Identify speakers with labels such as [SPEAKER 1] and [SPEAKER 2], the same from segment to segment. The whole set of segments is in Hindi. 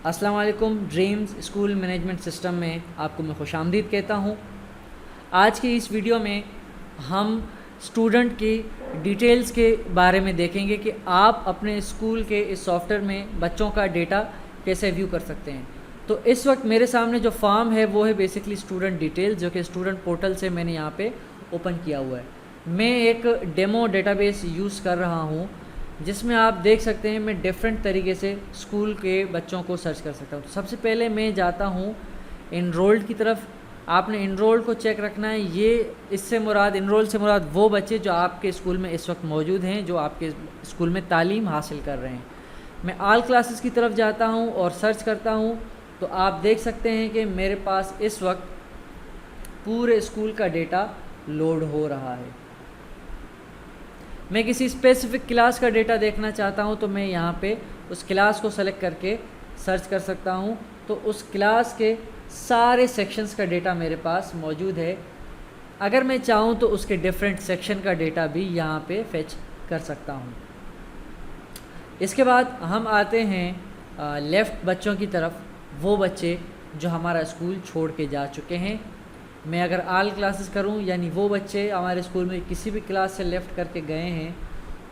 [SPEAKER 1] अस्सलाम वालेकुम। ड्रीम्स स्कूल मैनेजमेंट सिस्टम में आपको मैं खुशामदीद कहता हूँ। आज की इस वीडियो में हम स्टूडेंट की डिटेल्स के बारे में देखेंगे कि आप अपने स्कूल के इस सॉफ्टवेयर में बच्चों का डेटा कैसे व्यू कर सकते हैं। तो इस वक्त मेरे सामने जो फॉर्म है वो है बेसिकली स्टूडेंट डिटेल्स, जो कि स्टूडेंट पोर्टल से मैंने यहाँ पे ओपन किया हुआ है। मैं एक डेमो डेटाबेस यूज़ कर रहा हूँ जिसमें आप देख सकते हैं मैं डिफरेंट तरीके से स्कूल के बच्चों को सर्च कर सकता हूँ। तो सबसे पहले मैं जाता हूँ इनरोल्ड की तरफ। आपने इनरोल्ड को चेक रखना है। ये इससे मुराद, इनरोल से मुराद वो बच्चे जो आपके स्कूल में इस वक्त मौजूद हैं, जो आपके स्कूल में तालीम हासिल कर रहे हैं। मैं ऑल क्लासेस की तरफ जाता हूँ और सर्च करता हूँ। तो आप देख सकते हैं कि मेरे पास इस वक्त पूरे स्कूल का डेटा लोड हो रहा है। मैं किसी स्पेसिफिक क्लास का डेटा देखना चाहता हूं तो मैं यहां पे उस क्लास को सेलेक्ट करके सर्च कर सकता हूं। तो उस क्लास के सारे सेक्शंस का डेटा मेरे पास मौजूद है। अगर मैं चाहूं तो उसके डिफरेंट सेक्शन का डेटा भी यहां पे फेच कर सकता हूं। इसके बाद हम आते हैं लेफ़्ट बच्चों की तरफ, वो बच्चे जो हमारा स्कूल छोड़ के जा चुके हैं। मैं अगर ऑल क्लासेस करूं, यानी वो बच्चे हमारे स्कूल में किसी भी क्लास से लेफ़्ट करके गए हैं,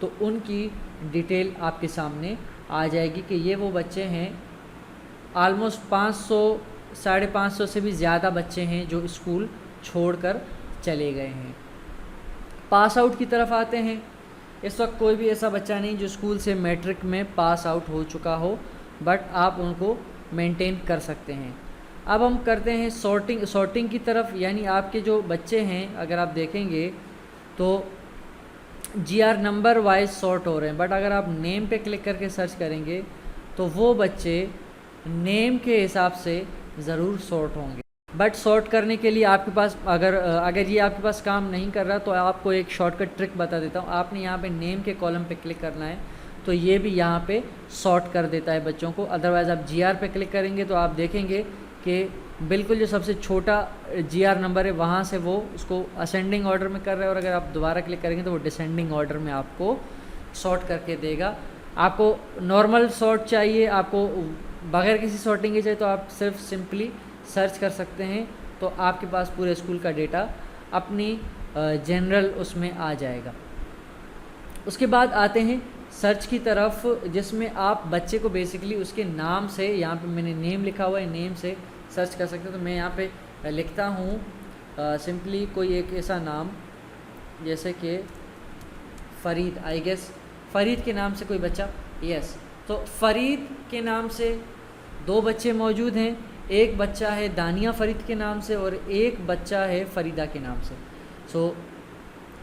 [SPEAKER 1] तो उनकी डिटेल आपके सामने आ जाएगी कि ये वो बच्चे हैं। आलमोस्ट 500 550 से भी ज़्यादा बच्चे हैं जो स्कूल छोड़कर चले गए हैं। पास आउट की तरफ आते हैं। इस वक्त कोई भी ऐसा बच्चा नहीं जो स्कूल से मैट्रिक में पास आउट हो चुका हो, बट आप उनको मेंटेन कर सकते हैं। अब हम करते हैं सॉर्टिंग की तरफ, यानी आपके जो बच्चे हैं अगर आप देखेंगे तो जीआर नंबर वाइज सॉर्ट हो रहे हैं, बट अगर आप नेम पे क्लिक करके सर्च करेंगे तो वो बच्चे नेम के हिसाब से ज़रूर सॉर्ट होंगे। बट सॉर्ट करने के लिए आपके पास अगर ये आपके पास काम नहीं कर रहा तो आपको एक शॉर्टकट ट्रिक बता देता हूँ। आपने यहाँ पे नेम के कॉलम पे क्लिक करना है तो ये भी यहाँ पे सॉर्ट कर देता है बच्चों को। अदरवाइज़ आप जीआर पे क्लिक करेंगे तो आप देखेंगे कि बिल्कुल जो सबसे छोटा जीआर नंबर है वहाँ से वो उसको असेंडिंग ऑर्डर में कर रहा है, और अगर आप दोबारा क्लिक करेंगे तो वो डिसेंडिंग ऑर्डर में आपको सॉर्ट करके देगा। आपको नॉर्मल सॉर्ट चाहिए, आपको बगैर किसी सॉर्टिंग के चाहिए तो आप सिर्फ सिंपली सर्च कर सकते हैं, तो आपके पास पूरे स्कूल का डेटा अपनी जनरल उसमें आ जाएगा। उसके बाद आते हैं सर्च की तरफ, जिसमें आप बच्चे को बेसिकली उसके नाम से, यहाँ पे मैंने नेम लिखा हुआ है, नेम से सर्च कर सकते हैं। तो मैं यहाँ पे लिखता हूँ सिंपली कोई एक ऐसा नाम जैसे कि फ़रीद। आई गेस फ़रीद के नाम से कोई बच्चा, यस, तो फ़रीद के नाम से 2 बच्चे मौजूद हैं। एक बच्चा है दानिया फ़रीद के नाम से और एक बच्चा है फ़रीदा के नाम से। सो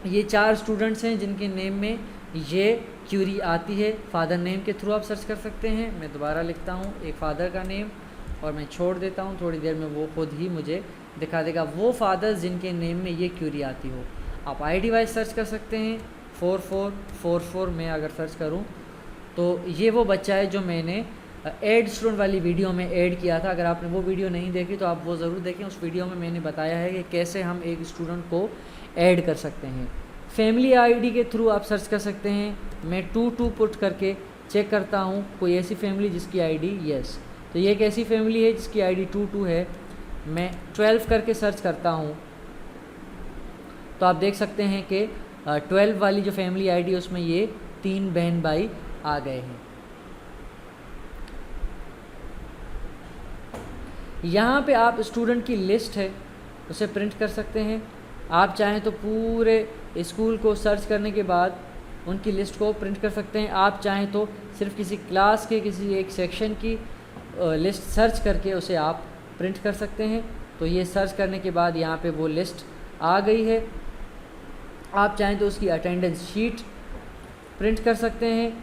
[SPEAKER 1] ये 4 स्टूडेंट्स हैं जिनके नेम में ये क्यूरी आती है। फ़ादर नेम के थ्रू आप सर्च कर सकते हैं। मैं दोबारा लिखता हूँ एक फ़ादर का नेम और मैं छोड़ देता हूँ, थोड़ी देर में वो खुद ही मुझे दिखा देगा वो फादर्स जिनके नेम में ये क्यूरी आती हो। आप आईडी वाइज सर्च कर सकते हैं। 4444 में अगर सर्च करूँ तो ये वो बच्चा है जो मैंने ऐड स्टूडेंट वाली वीडियो में ऐड किया था। अगर आपने वो वीडियो नहीं देखी तो आप वो ज़रूर देखें। उस वीडियो में मैंने बताया है कि कैसे हम एक स्टूडेंट को ऐड कर सकते हैं। फैमिली आईडी के थ्रू आप सर्च कर सकते हैं। मैं 22 पुट करके चेक करता हूँ कोई ऐसी फैमिली जिसकी आईडी, यस, तो ये एक ऐसी फैमिली है जिसकी आईडी 22 है। मैं 12 करके सर्च करता हूँ तो आप देख सकते हैं कि 12 वाली जो फैमिली आईडी है उसमें ये 3 बहन भाई आ गए हैं। यहाँ पे आप स्टूडेंट की लिस्ट है उसे प्रिंट कर सकते हैं। आप चाहें तो पूरे स्कूल को सर्च करने के बाद उनकी लिस्ट को प्रिंट कर सकते हैं। आप चाहें तो सिर्फ किसी क्लास के किसी एक सेक्शन की लिस्ट सर्च करके उसे आप प्रिंट कर सकते हैं। तो ये सर्च करने के बाद यहाँ पे वो लिस्ट आ गई है। आप चाहें तो उसकी अटेंडेंस शीट प्रिंट कर सकते हैं।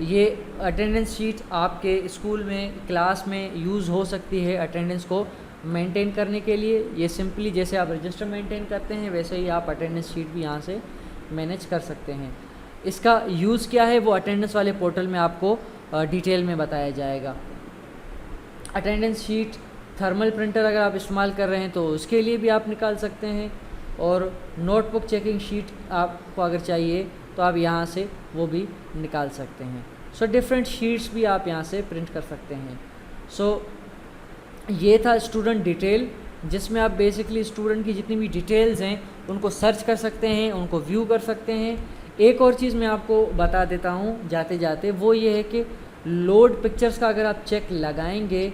[SPEAKER 1] ये अटेंडेंस शीट आपके स्कूल में क्लास में यूज़ हो सकती है अटेंडेंस को मेंटेन करने के लिए। ये सिंपली जैसे आप रजिस्टर मेंटेन करते हैं वैसे ही आप अटेंडेंस शीट भी यहाँ से मैनेज कर सकते हैं। इसका यूज़ क्या है वो अटेंडेंस वाले पोर्टल में आपको डिटेल में बताया जाएगा। अटेंडेंस शीट, थर्मल प्रिंटर अगर आप इस्तेमाल कर रहे हैं तो उसके लिए भी आप निकाल सकते हैं, और नोटबुक चेकिंग शीट आपको अगर चाहिए तो आप यहाँ से वो भी निकाल सकते हैं। सो डिफरेंट शीट्स भी आप यहाँ से प्रिंट कर सकते हैं। सो ये था स्टूडेंट डिटेल, जिसमें आप बेसिकली स्टूडेंट की जितनी भी डिटेल्स हैं उनको सर्च कर सकते हैं, उनको व्यू कर सकते हैं। एक और चीज़ मैं आपको बता देता हूँ जाते जाते, वो ये है कि लोड पिक्चर्स का अगर आप चेक लगाएंगे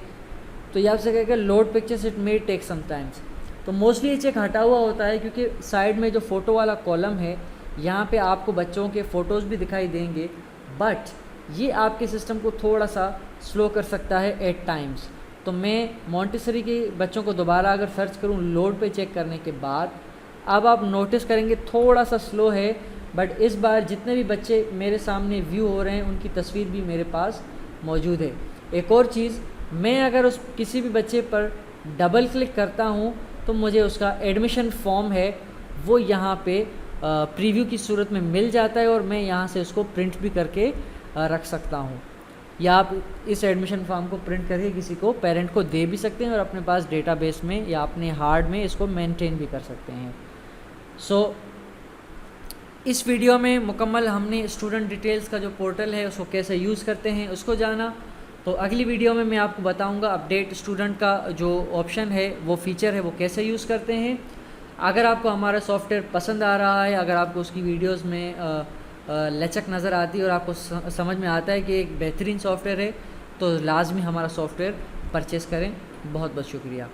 [SPEAKER 1] तो ये आपसे कहेगा load pictures it may take some times. तो मोस्टली ये चेक हटा हुआ होता है क्योंकि साइड में जो फ़ोटो वाला कॉलम है यहाँ पे आपको बच्चों के फ़ोटोज़ भी दिखाई देंगे, बट ये आपके सिस्टम को थोड़ा सा स्लो कर सकता है एट टाइम्स। तो मैं मॉन्टेसरी के बच्चों को दोबारा अगर सर्च करूँ लोड पे चेक करने के बाद, अब आप नोटिस करेंगे थोड़ा सा स्लो है, बट इस बार जितने भी बच्चे मेरे सामने व्यू हो रहे हैं उनकी तस्वीर भी मेरे पास मौजूद है। एक और चीज़, मैं अगर उस किसी भी बच्चे पर डबल क्लिक करता हूँ तो मुझे उसका एडमिशन फॉर्म है वो यहाँ पे प्रीव्यू की सूरत में मिल जाता है और मैं यहाँ से उसको प्रिंट भी करके रख सकता हूँ, या आप इस एडमिशन फॉर्म को प्रिंट करके किसी को पेरेंट को दे भी सकते हैं और अपने पास डेटाबेस में या अपने हार्ड में इसको मेंटेन भी कर सकते हैं। सो इस वीडियो में मुकम्मल हमने स्टूडेंट डिटेल्स का जो पोर्टल है उसको कैसे यूज़ करते हैं उसको जाना। तो अगली वीडियो में मैं आपको बताऊंगा अपडेट स्टूडेंट का जो ऑप्शन है, वो फीचर है, वो कैसे यूज़ करते हैं। अगर आपको हमारा सॉफ्टवेयर पसंद आ रहा है, अगर आपको उसकी वीडियोस में लचक नज़र आती है और आपको समझ में आता है कि एक बेहतरीन सॉफ्टवेयर है, तो लाजमी हमारा सॉफ्टवेयर परचेज़ करें। बहुत बहुत शुक्रिया।